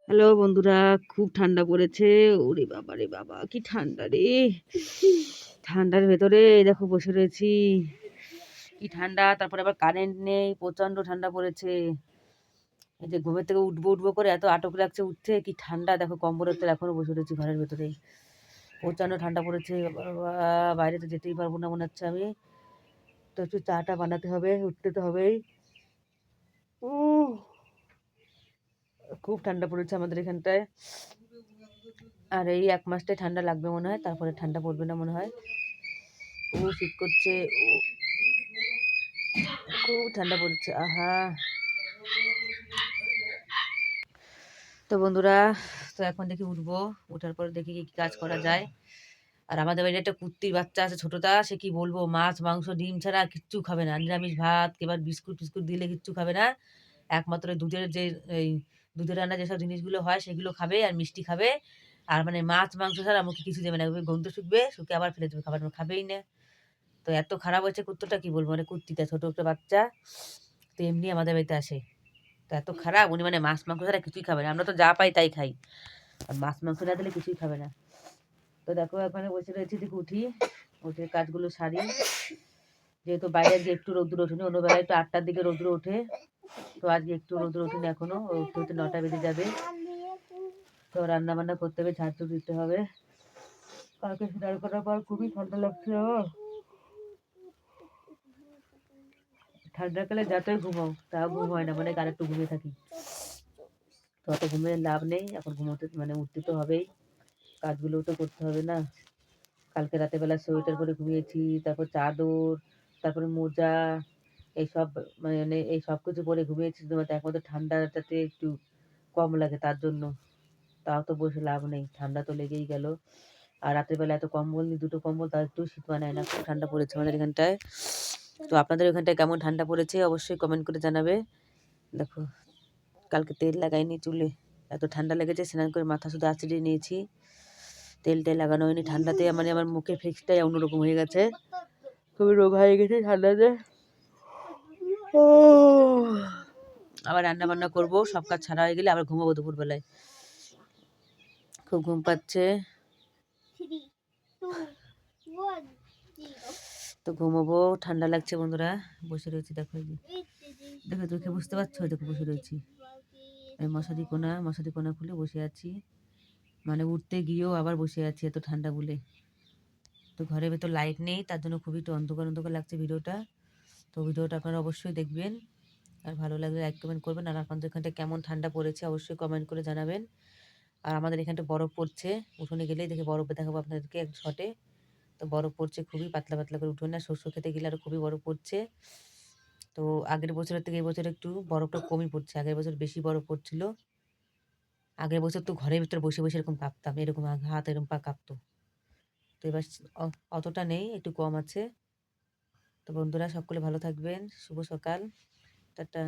Hello বন্ধুরা, খুব ঠান্ডা পড়েছে। ওরে বাবা রে বাবা, কি ঠান্ডা রে! ঠান্ডার ভেতরে এই দেখো বসে রয়েছি। কি ঠান্ডা, তারপরে আবার কারেন্ট নেই, প্রচন্ড ঠান্ডা পড়েছে। এই যে ঘুমের থেকে উঠবো উঠবো করে এত আটক লাগছে উঠতে, কি ঠান্ডা দেখো, কম্বলের তলায় এখনো বসে রয়েছি ঘরের ভেতরে। প্রচন্ড ঠান্ডা পড়েছে বাবা, বাইরে তো যেতেই পারবো না মনে হচ্ছে আমি। তো একটু চাটা বানাতে হবে, উঠতে তো হবেই। উহ, খুব ঠান্ডা পড়েছে আমাদের এখানটায়। আর এই ১ মাসটাই ঠান্ডা লাগবে মনে হয়, তারপরে ঠান্ডা পড়বে না মনে হয়। শীত করছে, খুব ঠান্ডা পড়ছে, আহা! তো বন্ধুরা, তো এখন দেখি উঠবো, উঠার পরে দেখি কি কাজ করা যায়। আর আমাদের বাড়িতে একটা কুত্তির বাচ্চা আছে ছোটটা, সে কি বলবো, মাছ, মাংস, ডিম ছাড়া আর কিচ্ছু খাবে না। নিরামিষ ভাত কিংবা বিস্কুট দিলে কিচ্ছু খাবে না। একমাত্র দুধের যে এই দুধের রান্না যেসব জিনিসগুলো হয় সেগুলো খাবে আর মিষ্টি খাবে। আর মানে মাছ, মাংস ছাড়া মুখে কিছু দেবে না। ওই গন্ধ শুঁকবে, শুঁকে আবার ফেলে দেবে, খাবেই না। তো এত খারাপ হয়েছে কুত্তটা, কি বলবো, মানে কুত্তিটা ছোট একটা বাচ্চা। তো এমনি আমাদের বাড়িতে আসে। তো এত খারাপ, উনি মানে মাছ মাংস ছাড়া কিছুই খাবে না। আমরা তো যা পাই তাই খাই, আর মাছ মাংস না দিলে কিছুই খাবে না। তো দেখো এখানে বসে রয়েছি, দেখি উঠি, উঠে কাজগুলো সারি। যেহেতু বাইরে আজকে একটু রোদ্দুর ওঠেনি, অন্য বেলায় একটু ৮টার দিকে রোদ্দুর ওঠে, তো আজকে একটু রোদ্দুর ওঠেনি এখনো, উঠতে উঠতে ৯টা বেজে যাবে। তো রান্না বান্না করতে হবে, ঝাড় দিতে হবে। কালকে স্নান করার পর খুবই ঠান্ডা লাগছে আমার। ঠান্ডাকালে যতই ঘুমাও তাও ঘুম হয় না, মানে আর একটু ঘুমিয়ে থাকি। তো অত ঘুমিয়ে লাভ নেই, এখন ঘুমোতে মানে উঠতে তো হবেই, কাজগুলোও তো করতে হবে না। কালকে রাতের বেলা সোয়েটার পরে ঘুমিয়েছি, তারপর চাদর, তারপরে মোজা, এইসব মানে এই সব কিছু পরে ঘুমিয়েছি, তোমার একমাত্র ঠান্ডাটাতে একটু কম লাগে তার জন্য। তাও তো বসে লাভ নেই, ঠান্ডা তো লেগেই গেল। আর রাতের বেলা এত কম্বল নিই, 2টো কম্বল, তাও একটু শীত মানায় না, খুব ঠান্ডা পড়েছে আমাদের এখানটায়। তো আপনাদের ওখানটায় কেমন ঠান্ডা পড়েছে অবশ্যই কমেন্ট করে জানাবে। দেখো কালকে তেল লাগাইনি চুলে, এত ঠান্ডা লেগেছে, স্নান করে মাথা শুধু আঁচড়িয়ে নিয়েছি, তেলটাই লাগানো হয়নি। ঠান্ডাতে মানে আমার মুখের ফেক্সটাই অন্যরকম হয়ে গেছে, খুবই রোগ হয়ে গেছে ঠান্ডাতে। আবার রান্না বান্না করবো, সব কাজ ছাড়া হয়ে গেলে আবার ঘুমাবো দুপুরবেলায়, খুব ঘুম পাচ্ছে। তো ঘুমাবো, ঠান্ডা লাগছে বন্ধুরা, বসে রয়েছি। দেখো এই যে, দেখো চোখে বুঝতে পারছো, দেখো বসে রয়েছি। এই মশারি কোনা খুলে বসে আছি, মানে উঠতে গিয়েও আবার বসে আছি এত ঠান্ডা বলে। তো ঘরের ভেতর লাইট নেই, তার জন্য খুবই একটু অন্ধকার অন্ধকার লাগছে ভিডিওটা। তো ভিডিওটা আপনারা অবশ্যই দেখবেন, আর ভালো লাগলে লাইক কমেন্ট করবেন। আর আপনাদের এখানটা কেমন ঠান্ডা পড়েছে অবশ্যই কমেন্ট করে জানাবেন। আর আমাদের এখানটা বরফ পড়ছে, উঠোনে গেলেই দেখে বরফ দেখাবো আপনাদেরকে এক শটে। তো বরফ পড়ছে খুবই পাতলা পাতলা করে, উঠোনে আর শস্য খেতে গেলে আরও খুবই বরফ পড়ছে। তো আগের বছরের থেকে এই বছর একটু বরফটা কমই পড়ছে, আগের বছর বেশি বরফ পড়ছিল। আগের বছর তো ঘরের ভিতরে বসে বসে এরকম কাঁপতাম, এরকম হাত এরকম পা কাঁপতো। তো এবার অতটা নেই, একটু কম আছে। তো বন্ধুরা সকলে ভালো থাকবেন, শুভ সকাল, টাটা।